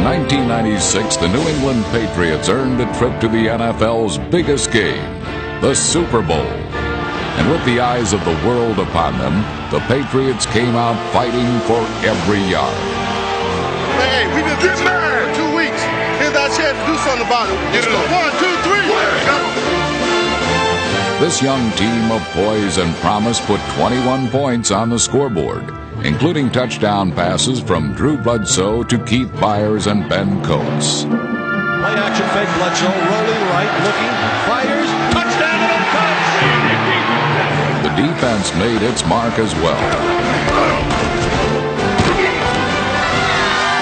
1996, the New England Patriots earned a trip to the NFL's biggest game, the Super Bowl. And with the eyes of the world upon them, the Patriots came out fighting for every yard. Hey, we've been getting mad for 2 weeks. Here's our chance to do something about it. Get it up. 1, 2, 3. This young team of poise and promise put 21 points on the scoreboard, including touchdown passes from Drew Bledsoe to Keith Byars and Ben Coates. Play action fake, Bledsoe rolling right, looking, fires, touchdown and untouched. The defense made its mark as well.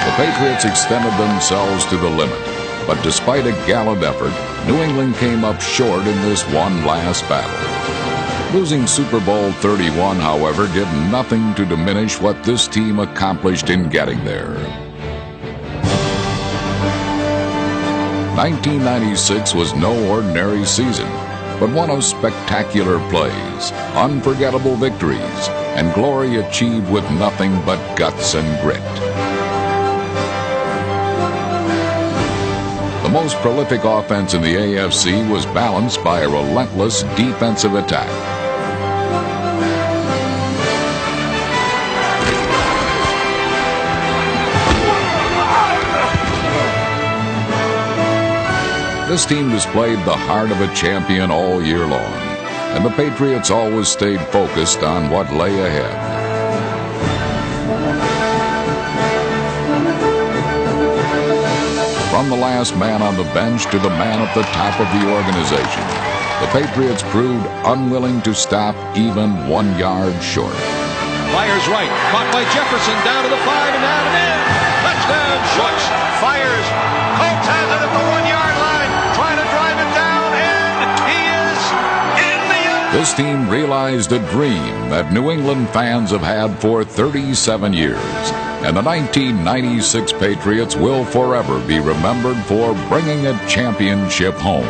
The Patriots extended themselves to the limit, but despite a gallant effort, New England came up short in this one last battle. Losing Super Bowl 31, however, did nothing to diminish what this team accomplished in getting there. 1996 was no ordinary season, but one of spectacular plays, unforgettable victories, and glory achieved with nothing but guts and grit. The most prolific offense in the AFC was balanced by a relentless defensive attack. This team displayed the heart of a champion all year long, and the Patriots always stayed focused on what lay ahead. From the last man on the bench to the man at the top of the organization, the Patriots proved unwilling to stop even 1 yard short. Fires right, caught by Jefferson, down to the 5 and out and in. Touchdown, Schultz fires. Coates has it at the 1 yard line, trying to drive it down, and he is in the end. This team realized a dream that New England fans have had for 37 years. And the 1996 Patriots will forever be remembered for bringing a championship home.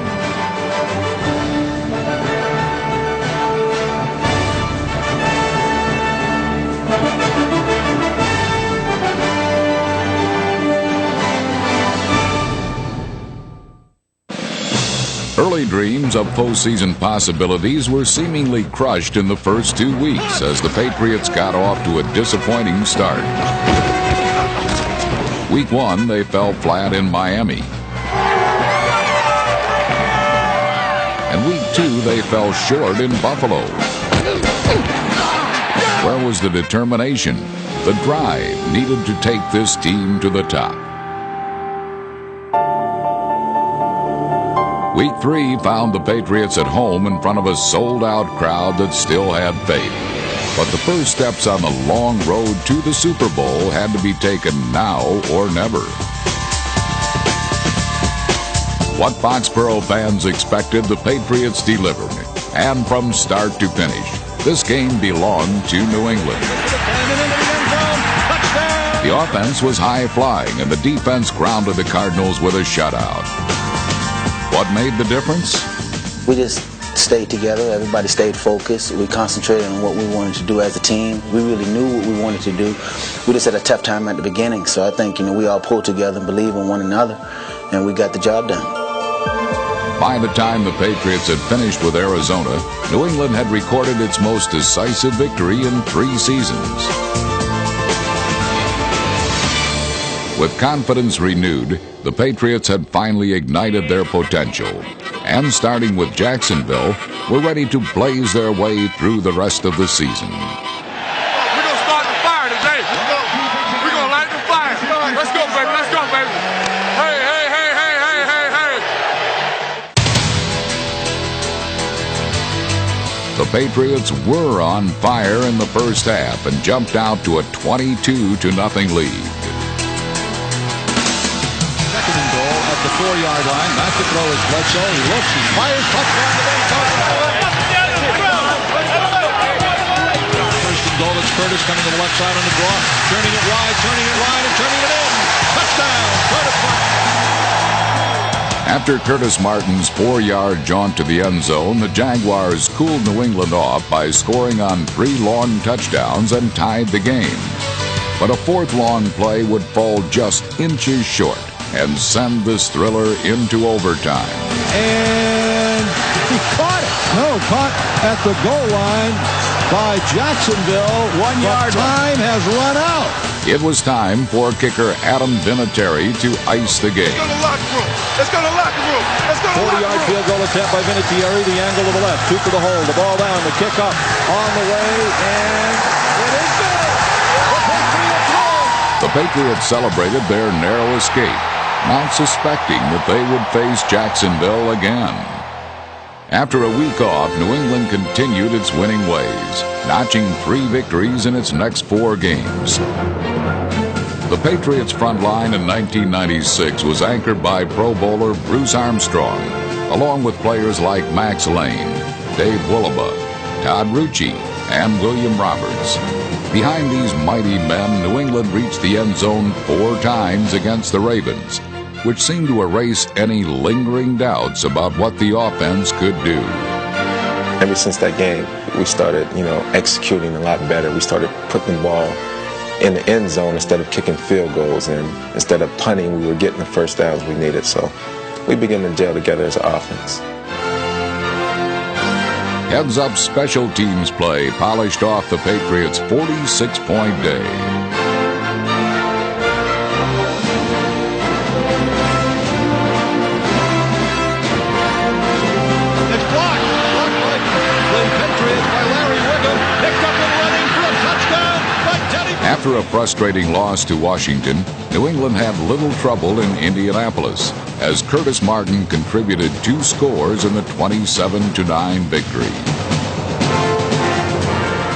Early dreams of postseason possibilities were seemingly crushed in the first 2 weeks as the Patriots got off to a disappointing start. Week 1, they fell flat in Miami. And Week 2, they fell short in Buffalo. Where was the determination, the drive needed to take this team to the top? Week 3 found the Patriots at home in front of a sold-out crowd that still had faith. But the first steps on the long road to the Super Bowl had to be taken now or never. What Foxborough fans expected, the Patriots delivered. And from start to finish, this game belonged to New England. The offense was high-flying, and the defense grounded the Cardinals with a shutout. What made the difference? We just stayed together. Everybody stayed focused. We concentrated on what we wanted to do as a team. We really knew what we wanted to do. We just had a tough time at the beginning. So I think, we all pulled together and believed in one another, and we got the job done. By the time the Patriots had finished with Arizona, New England had recorded its most decisive victory in 3 seasons. With confidence renewed, the Patriots had finally ignited their potential, and starting with Jacksonville, were ready to blaze their way through the rest of the season. We're going to start the fire today. We're going to light the fire. Let's go, baby. Let's go, baby. Hey, hey, hey, hey, hey, hey, hey. The Patriots were on fire in the first half and jumped out to a 22-0 lead. The 4-yard line, back to throw is Bledsoe. He looks, he fires, touchdown to Ben Coates. First and goal, it's Curtis coming to the left side on the draw, turning it wide, and turning it in. Touchdown, Curtis Martin. After Curtis Martin's 4-yard jaunt to the end zone, the Jaguars cooled New England off by scoring on 3 long touchdowns and tied the game. But a fourth long play would fall just inches short and send this thriller into overtime. And he caught it. No, caught at the goal line by Jacksonville. 1 yard. Time has run out. It was time for kicker Adam Vinatieri to ice the game. Let's go to the locker room. Let's go to the locker room. Let's go to the locker 40-yard room. field goal attempt by Vinatieri. The angle to the left. 2 for the hole. The ball down. The kick up. On the way. And it is good. The Patriots win. The Patriots celebrated their narrow escape, not suspecting that they would face Jacksonville again. After a week off, New England continued its winning ways, notching 3 victories in its next 4 games. The Patriots' front line in 1996 was anchored by Pro Bowler Bruce Armstrong, along with players like Max Lane, Dave Willaba, Todd Rucci, and William Roberts. Behind these mighty men, New England reached the end zone 4 times against the Ravens, which seemed to erase any lingering doubts about what the offense could do. Ever since that game, we started, executing a lot better. We started putting the ball in the end zone instead of kicking field goals, and instead of punting, we were getting the first downs we needed. So we began to gel together as an offense. Heads-up special teams play polished off the Patriots' 46-point day. After a frustrating loss to Washington, New England had little trouble in Indianapolis, as Curtis Martin contributed 2 scores in the 27-9 victory.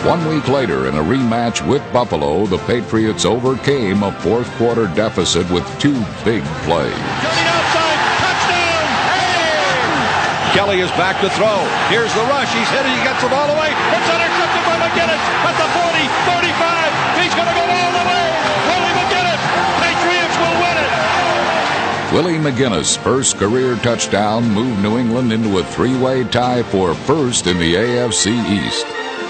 1 week later, in a rematch with Buffalo, the Patriots overcame a fourth-quarter deficit with 2 big plays. Kelly is back to throw. Here's the rush. He's hit it. He gets the ball away. It's intercepted by McGinnis at the 40, 35. He's going to go all the way. Willie McGinnis. Patriots will win it. Willie McGinnis' first career touchdown moved New England into a 3-way tie for first in the AFC East.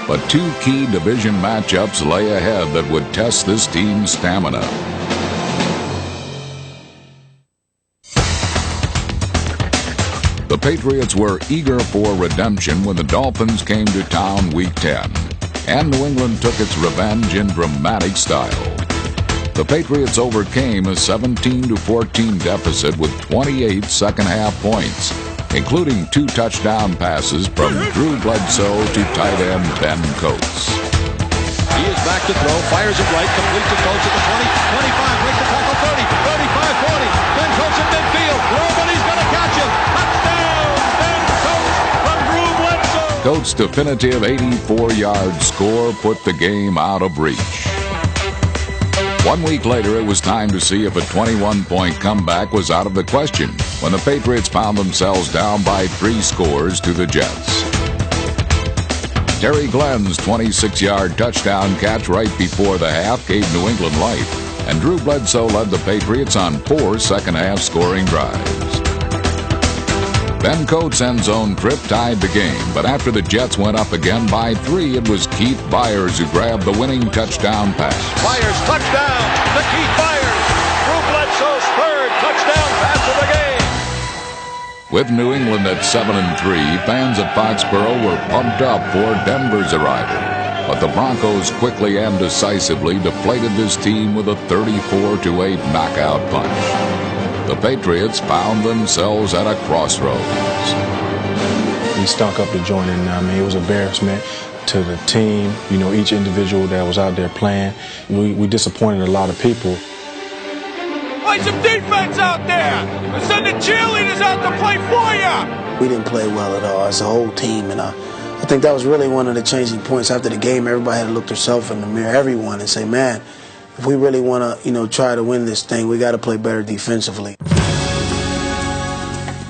But 2 key division matchups lay ahead that would test this team's stamina. The Patriots were eager for redemption when the Dolphins came to town Week 10, and New England took its revenge in dramatic style. The Patriots overcame a 17-14 deficit with 28 second-half points, including 2 touchdown passes from Drew Bledsoe to tight end Ben Coates. He is back to throw, fires it right, completes to Coates at the 20, 25, breaks the tackle, 30, 35, 40. Ben Coates at midfield. Nobody's going to catch him. Touchdown, Ben Coates from Drew Bledsoe. Coates' definitive 84-yard score put the game out of reach. 1 week later, it was time to see if a 21-point comeback was out of the question when the Patriots found themselves down by 3 scores to the Jets. Terry Glenn's 26-yard touchdown catch right before the half gave New England life, and Drew Bledsoe led the Patriots on 4 second-half scoring drives. Ben Coates' end zone trip tied the game, but after the Jets went up again by 3, it was Keith Byers who grabbed the winning touchdown pass. Byers, touchdown to Keith Byers. Drew Bledsoe's 3rd touchdown pass of the game. With New England at 7-3, fans at Foxborough were pumped up for Denver's arrival. But the Broncos quickly and decisively deflated this team with a 34-8 knockout punch. The Patriots found themselves at a crossroads. We stunk up the joint, and it was embarrassment to the team. Each individual that was out there playing. We disappointed a lot of people. Play some defense out there. Send the cheerleaders out to play for you. We didn't play well at all as a whole team, and I think that was really one of the changing points. After the game, everybody had to look themselves in the mirror, everyone, and say, man, if we really want to, try to win this thing, we got to play better defensively.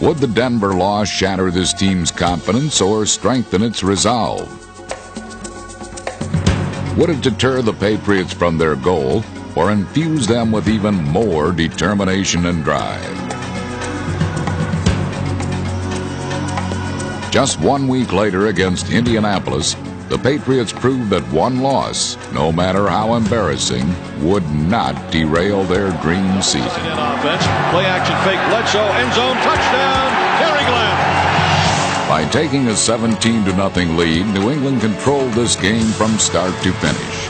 Would the Denver loss shatter this team's confidence or strengthen its resolve? Would it deter the Patriots from their goal or infuse them with even more determination and drive? Just 1 week later against Indianapolis, the Patriots proved that one loss, no matter how embarrassing, would not derail their dream season. In offense, play action fake, Bledsoe, end zone, touchdown, Terry Glenn. By taking a 17-0 lead, New England controlled this game from start to finish.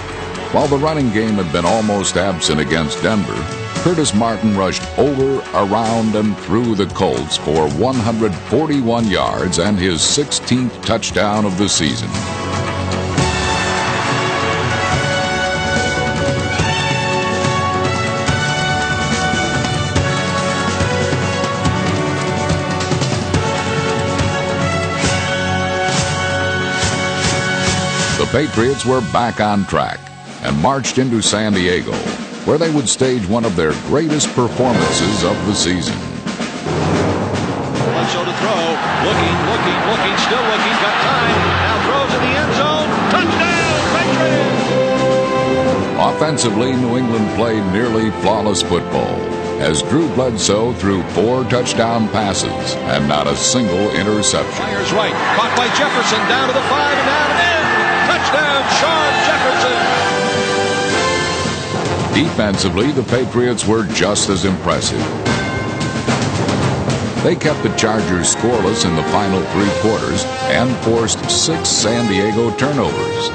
While the running game had been almost absent against Denver, Curtis Martin rushed over, around, and through the Colts for 141 yards and his 16th touchdown of the season. The Patriots were back on track and marched into San Diego, where they would stage one of their greatest performances of the season. Bledsoe to throw, looking, still looking, got time, now throws in the end zone, touchdown, Patriots! Offensively, New England played nearly flawless football, as Drew Bledsoe threw 4 touchdown passes and not a single interception. Fires right, caught by Jefferson, down to the 5 and out and in! Touchdown, Sean Jefferson! Defensively, the Patriots were just as impressive. They kept the Chargers scoreless in the final 3 quarters and forced 6 San Diego turnovers.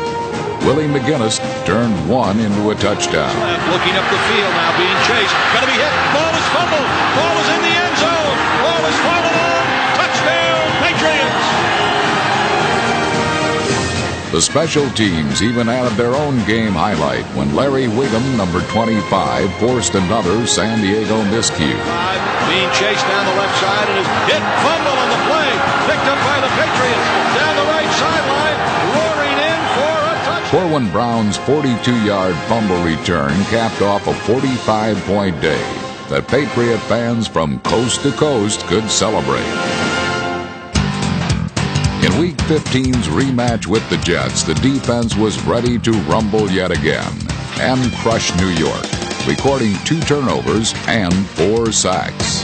Willie McGinnis turned 1 into a touchdown. Looking up the field now, being chased, gonna be hit, ball is fumbled, ball is in the end zone, ball is fallen on, touchdown, Patriots! The special teams even added their own game highlight when Larry Wiggum, number 25, forced another San Diego miscue. Being chased down the left side and is hit, fumble on the play, picked up by the Patriots, down the right sideline, roaring in for a touchdown. Corwin Brown's 42-yard fumble return capped off a 45-point day that Patriot fans from coast to coast could celebrate. In Week 15's rematch with the Jets, the defense was ready to rumble yet again and crush New York, recording 2 turnovers and 4 sacks.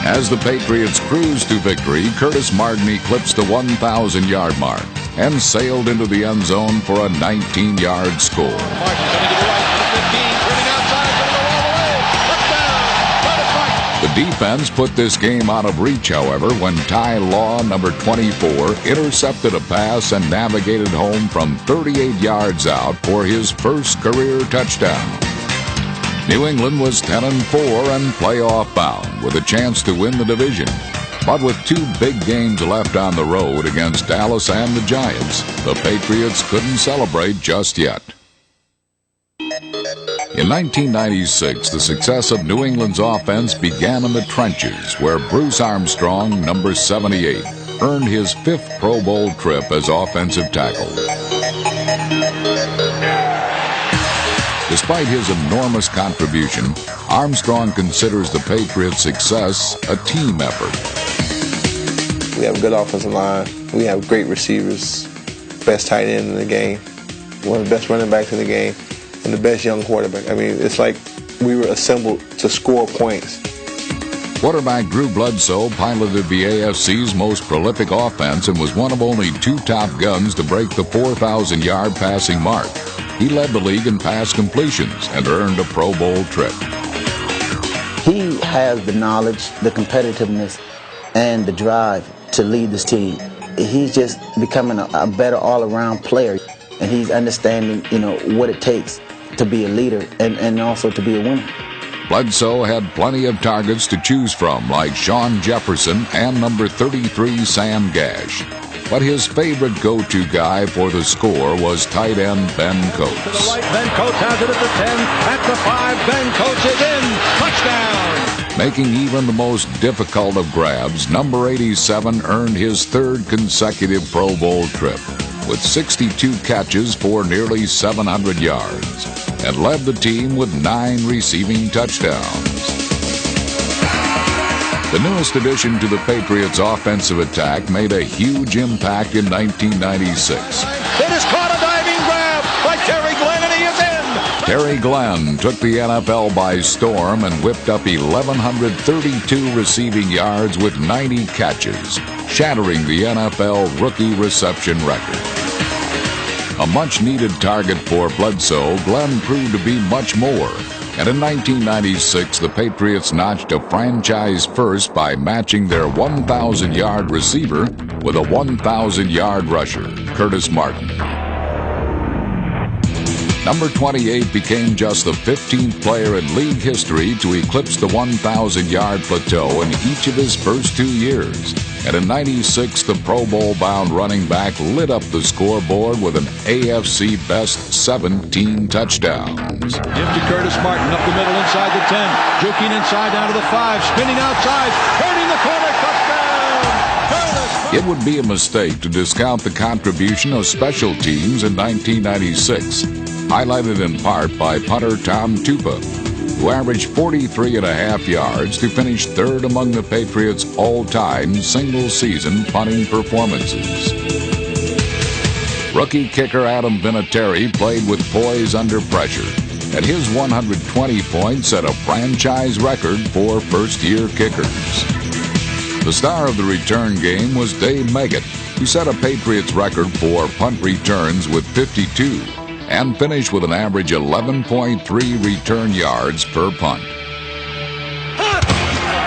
As the Patriots cruised to victory, Curtis Martin eclipsed the 1,000-yard mark and sailed into the end zone for a 19-yard score. Martin coming to the right, to the 15, turning outside, going to go all the way, touchdown, Curtis Martin. The defense put this game out of reach, however, when Ty Law, number 24, intercepted a pass and navigated home from 38 yards out for his first career touchdown. New England was 10-4 and playoff bound with a chance to win the division. But with 2 big games left on the road against Dallas and the Giants, the Patriots couldn't celebrate just yet. In 1996, the success of New England's offense began in the trenches, where Bruce Armstrong, number 78, earned his 5th Pro Bowl trip as offensive tackle. Despite his enormous contribution, Armstrong considers the Patriots' success a team effort. We have a good offensive line. We have great receivers, best tight end in the game, one of the best running backs in the game, and the best young quarterback. I mean, it's like we were assembled to score points. Quarterback Drew Bledsoe piloted the AFC's most prolific offense and was one of only 2 top guns to break the 4,000-yard passing mark. He led the league in pass completions and earned a Pro Bowl trip. He has the knowledge, the competitiveness, and the drive to lead this team. He's just becoming a better all-around player, and he's understanding, what it takes to be a leader and also to be a winner. Bledsoe had plenty of targets to choose from, like Sean Jefferson and number 33 Sam Gash. But his favorite go-to guy for the score was tight end Ben Coates. To the right, Ben Coates has it at the 10, at the 5, Ben Coates is in, touchdown! Making even the most difficult of grabs, number 87 earned his 3rd consecutive Pro Bowl trip, with 62 catches for nearly 700 yards, and led the team with 9 receiving touchdowns. The newest addition to the Patriots' offensive attack made a huge impact in 1996. It is caught a diving grab by Terry Glenn, and he is in! Terry Glenn took the NFL by storm and whipped up 1,132 receiving yards with 90 catches, shattering the NFL rookie reception record. A much-needed target for Bledsoe, Glenn proved to be much more. And in 1996, the Patriots notched a franchise first by matching their 1,000-yard receiver with a 1,000-yard rusher, Curtis Martin. Number 28 became just the 15th player in league history to eclipse the 1,000-yard plateau in each of his first 2 years. And in 96, the Pro Bowl-bound running back lit up the scoreboard with an AFC best 17 touchdowns. Give to Curtis Martin, up the middle inside the 10. Juking inside down to the 5. Spinning outside. Turning the corner. Touchdown! Curtis Martin. It would be a mistake to discount the contribution of special teams in 1996, highlighted in part by punter Tom Tupa, who averaged 43.5 yards to finish third among the Patriots' all-time single-season punting performances. Rookie kicker Adam Vinatieri played with poise under pressure, and his 120 points set a franchise record for first-year kickers. The star of the return game was Dave Meggett, who set a Patriots record for punt returns with 52, and finished with an average 11.3 return yards per punt.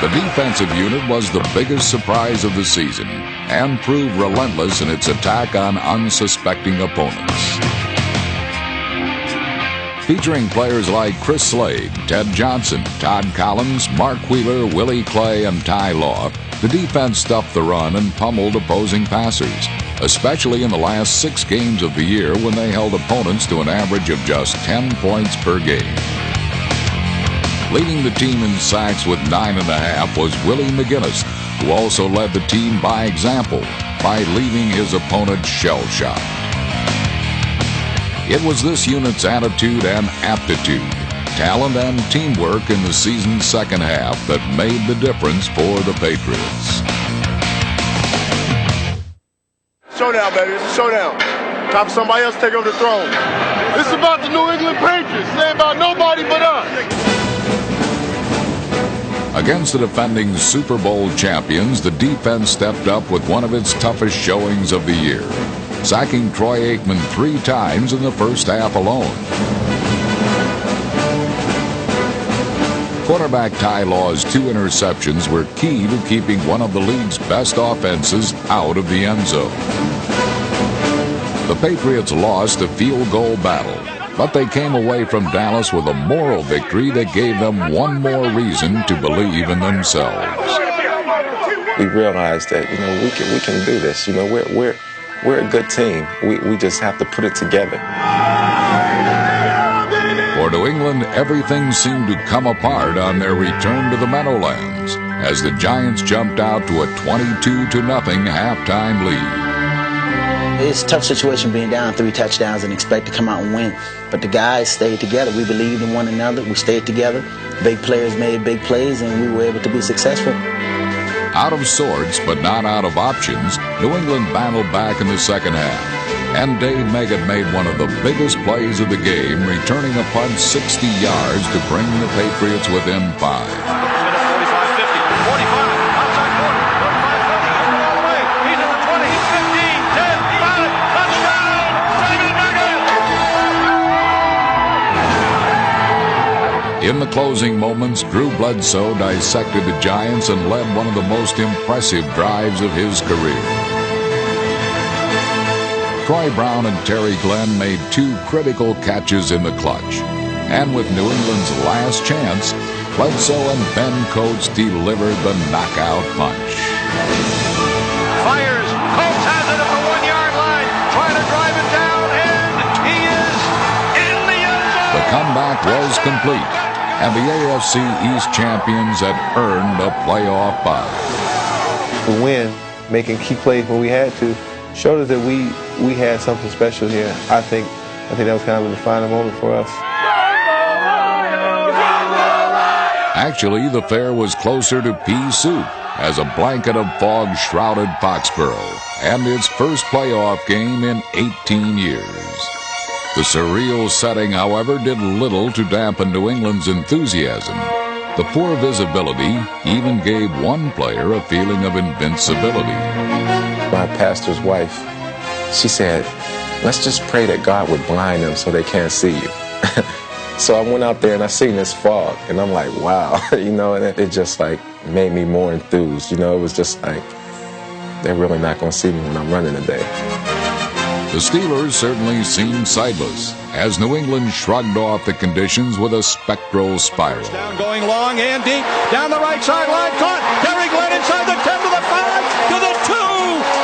The defensive unit was the biggest surprise of the season and proved relentless in its attack on unsuspecting opponents. Featuring players like Chris Slade, Ted Johnson, Todd Collins, Mark Wheeler, Willie Clay, and Ty Law, the defense stuffed the run and pummeled opposing passers, especially in the last 6 games of the year when they held opponents to an average of just 10 points per game. Leading the team in sacks with 9.5 was Willie McGinnis, who also led the team by example by leaving his opponent shell-shocked. It was this unit's attitude and aptitude, talent and teamwork in the season's second half that made the difference for the Patriots. Showdown, baby. It's a showdown. Time for somebody else to take over the throne. It's about the New England Patriots. It ain't about nobody but us. Against the defending Super Bowl champions, the defense stepped up with one of its toughest showings of the year, sacking Troy Aikman 3 times in the first half alone. Quarterback Ty Law's 2 interceptions were key to keeping one of the league's best offenses out of the end zone. The Patriots lost a field goal battle, but they came away from Dallas with a moral victory that gave them one more reason to believe in themselves. We realized that, we can do this. We're a good team. We just have to put it together. For New England, everything seemed to come apart on their return to the Meadowlands as the Giants jumped out to a 22-0 halftime lead. It's a tough situation being down 3 touchdowns and expect to come out and win. But the guys stayed together. We believed in one another. We stayed together. Big players made big plays, and we were able to be successful. Out of sorts, but not out of options, New England battled back in the second half. And Dave Meggett made one of the biggest plays of the game, returning a punt 60 yards to bring the Patriots within 5. In the closing moments, Drew Bledsoe dissected the Giants and led one of the most impressive drives of his career. Troy Brown and Terry Glenn made 2 critical catches in the clutch. And with New England's last chance, Bledsoe and Ben Coates delivered the knockout punch. Fires. Coates has it at the 1-yard line. Trying to drive it down, and he is in the end zone. The comeback was complete, and the AFC East champions had earned a playoff bye. The win, making key plays when we had to, showed us that we had something special here. I think that was kind of a defining moment for us. Actually, the fare was closer to pea soup as a blanket of fog shrouded Foxborough and its first playoff game in 18 years. The surreal setting, however, did little to dampen New England's enthusiasm. The poor visibility even gave one player a feeling of invincibility. My pastor's wife, she said, let's just pray that God would blind them so they can't see you. So I went out there and I seen this fog, and I'm like, wow, and it just like made me more enthused. It was just like, they're really not going to see me when I'm running today. The Steelers certainly seemed sightless as New England shrugged off the conditions with a spectral spiral. Down, going long and deep, down the right sideline, caught. Terry Glenn inside the 10 to the 5 to the 2.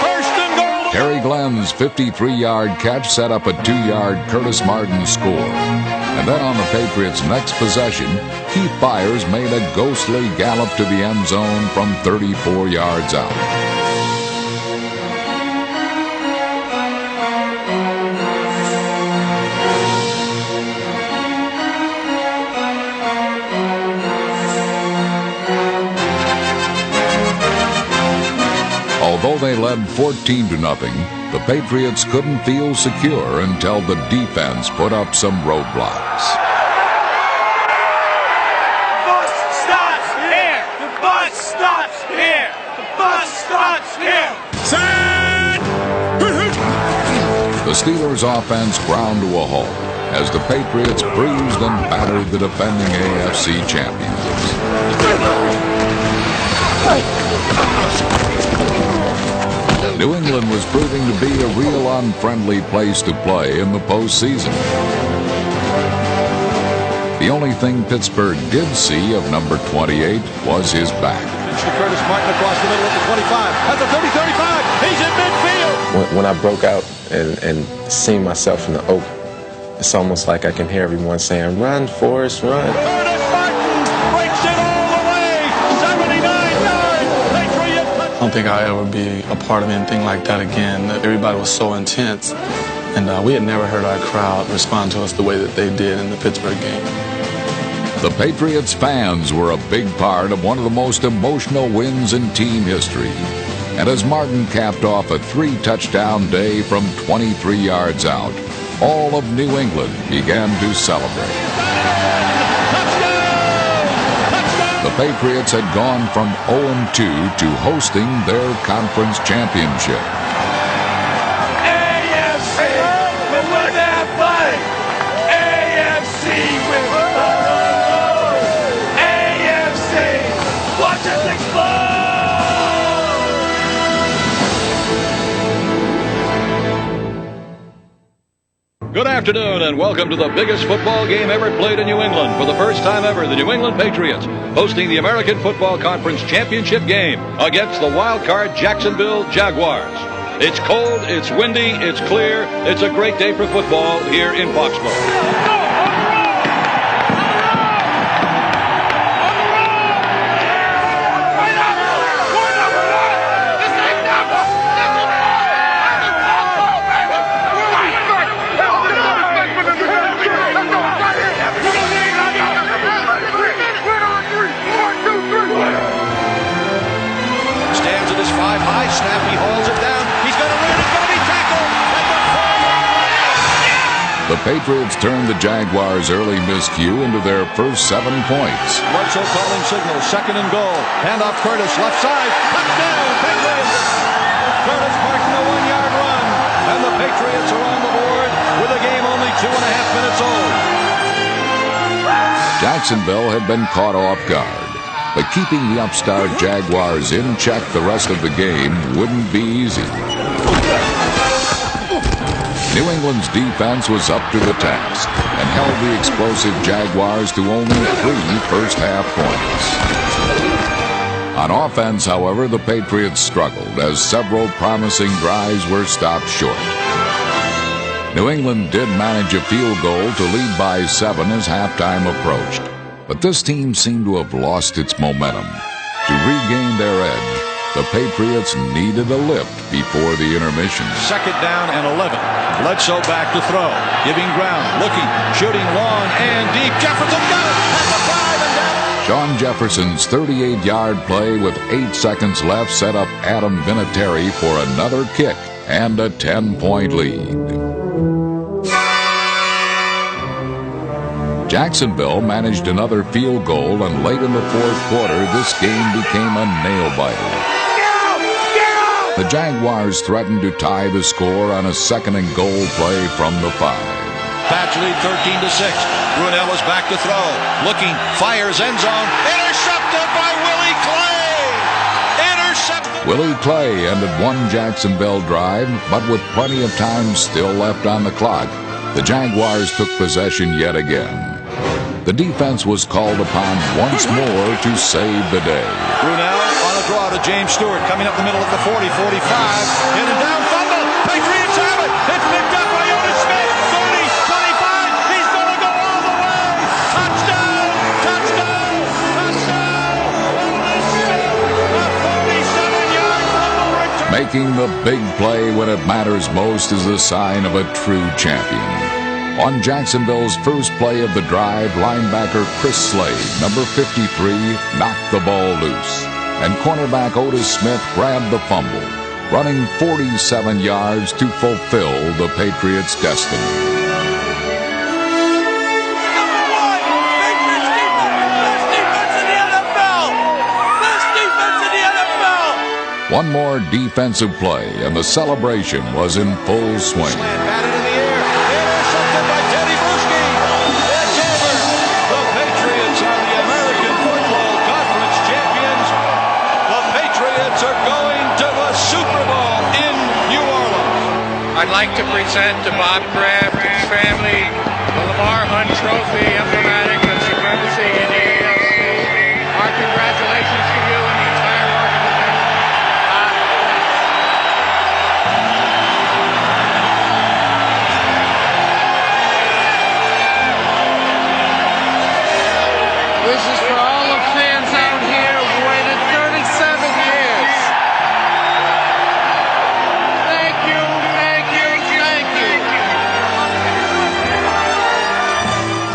First and goal. Terry Glenn's 53-yard catch set up a 2-yard Curtis Martin score. And then on the Patriots' next possession, Keith Byers made a ghostly gallop to the end zone from 34 yards out. Although they led 14-0, the Patriots couldn't feel secure until the defense put up some roadblocks. The bus stops here! The bus stops here! The bus stops here! The Steelers' offense ground to a halt as the Patriots bruised and battered the defending AFC champions. New England was proving to be a real unfriendly place to play in the postseason. The only thing Pittsburgh did see of number 28 was his back. Pitch to Curtis Martin across the middle of the 25. At the 30-35, he's in midfield. When I broke out and seen myself in the oak, it's almost like I can hear everyone saying, "Run, Forrest, run." Curtis Martin breaks it all the way. 79 yards. Patriots. I don't think I'll ever be a part of anything like that again. Everybody was so intense, and we had never heard our crowd respond to us the way that they did in the Pittsburgh game. The Patriots fans were a big part of one of the most emotional wins in team history. And as Martin capped off a 3-touchdown day from 23 yards out, all of New England began to celebrate. The Patriots had gone from 0-2 to hosting their conference championship. AFC will win that fight! AFC will win! AFC! Watch us explode! Good afternoon and welcome to the biggest football game ever played in New England. For the first time ever, the New England Patriots hosting the American Football Conference Championship game against the wild-card Jacksonville Jaguars. It's cold, it's windy, it's clear. It's a great day for football here in Foxborough. The Patriots turned the Jaguars' early miscue into their first 7 points. Bledsoe calling signals, 2nd and goal. Hand off Curtis, left side. Touchdown, Patriots! Curtis Martin, a 1-yard run. And the Patriots are on the board with a game only 2.5 minutes old. Jacksonville had been caught off guard, but keeping the upstart Jaguars in check the rest of the game wouldn't be easy. New England's defense was up to the task and held the explosive Jaguars to only 3 first-half points. On offense, however, the Patriots struggled as several promising drives were stopped short. New England did manage a field goal to lead by 7 as halftime approached, but this team seemed to have lost its momentum. To regain their edge, the Patriots needed a lift before the intermission. 2nd down and 11. Bledsoe back to throw. Giving ground. Looking. Shooting long and deep. Jefferson got it. At the 5 and down. Sean Jefferson's 38-yard play with 8 seconds left set up Adam Vinatieri for another kick and a 10-point lead. Jacksonville managed another field goal, and late in the fourth quarter, this game became a nail-biter. The Jaguars threatened to tie the score on a second and goal play from the 5. Pats lead 13-6. Brunell is back to throw. Looking, fires end zone. Intercepted by Willie Clay. Intercepted. Willie Clay ended one Jacksonville drive, but with plenty of time still left on the clock, the Jaguars took possession yet again. The defense was called upon once more to save the day. Brunell on a draw to James Stewart, coming up the middle at the 40, 45. In and down, fumble. Patriots have it. It's picked up by Otis Smith. 30, 25. He's going to go all the way. Touchdown, touchdown, touchdown. Otis Smith, a 47-yard fumble return. Making the big play when it matters most is the sign of a true champion. On Jacksonville's first play of the drive, linebacker Chris Slade, number 53, knocked the ball loose, and cornerback Otis Smith grabbed the fumble, running 47 yards to fulfill the Patriots' destiny. Patriots defense, best defense in the NFL. Best defense in the NFL. One more defensive play, and the celebration was in full swing. Batted in the air. Intercepted by Teddy Bruschi. It's over. The Patriots are the American Football Conference champions. The Patriots are going to the Super Bowl in New Orleans. I'd like to present to Bob Kraft and his family the Lamar Hunt Trophy, emblematic of supremacy in the AFC. Our congratulations to you and the entire organization. This is for all the fans out here who waited 37 years. Thank you, thank you, thank you.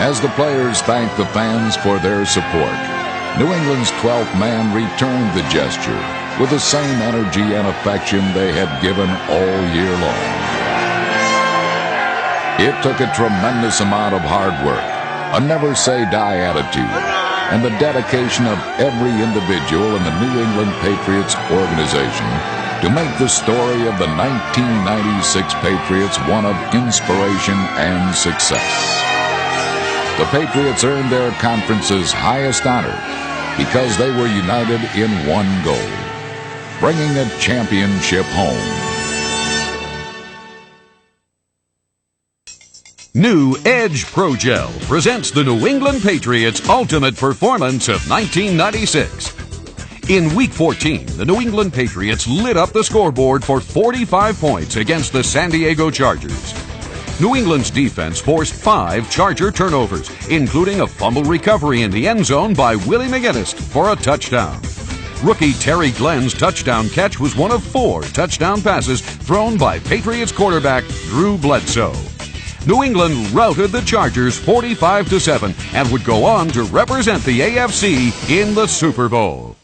As the players thanked the fans for their support, New England's 12th man returned the gesture with the same energy and affection they had given all year long. It took a tremendous amount of hard work, a never-say-die attitude, and the dedication of every individual in the New England Patriots organization to make the story of the 1996 Patriots one of inspiration and success. The Patriots earned their conference's highest honor because they were united in one goal, bringing the championship home. New Edge Pro Gel presents the New England Patriots' ultimate performance of 1996. In Week 14, the New England Patriots lit up the scoreboard for 45 points against the San Diego Chargers. New England's defense forced 5 Charger turnovers, including a fumble recovery in the end zone by Willie McGinnis for a touchdown. Rookie Terry Glenn's touchdown catch was one of 4 touchdown passes thrown by Patriots quarterback Drew Bledsoe. New England routed the Chargers 45-7 and would go on to represent the AFC in the Super Bowl.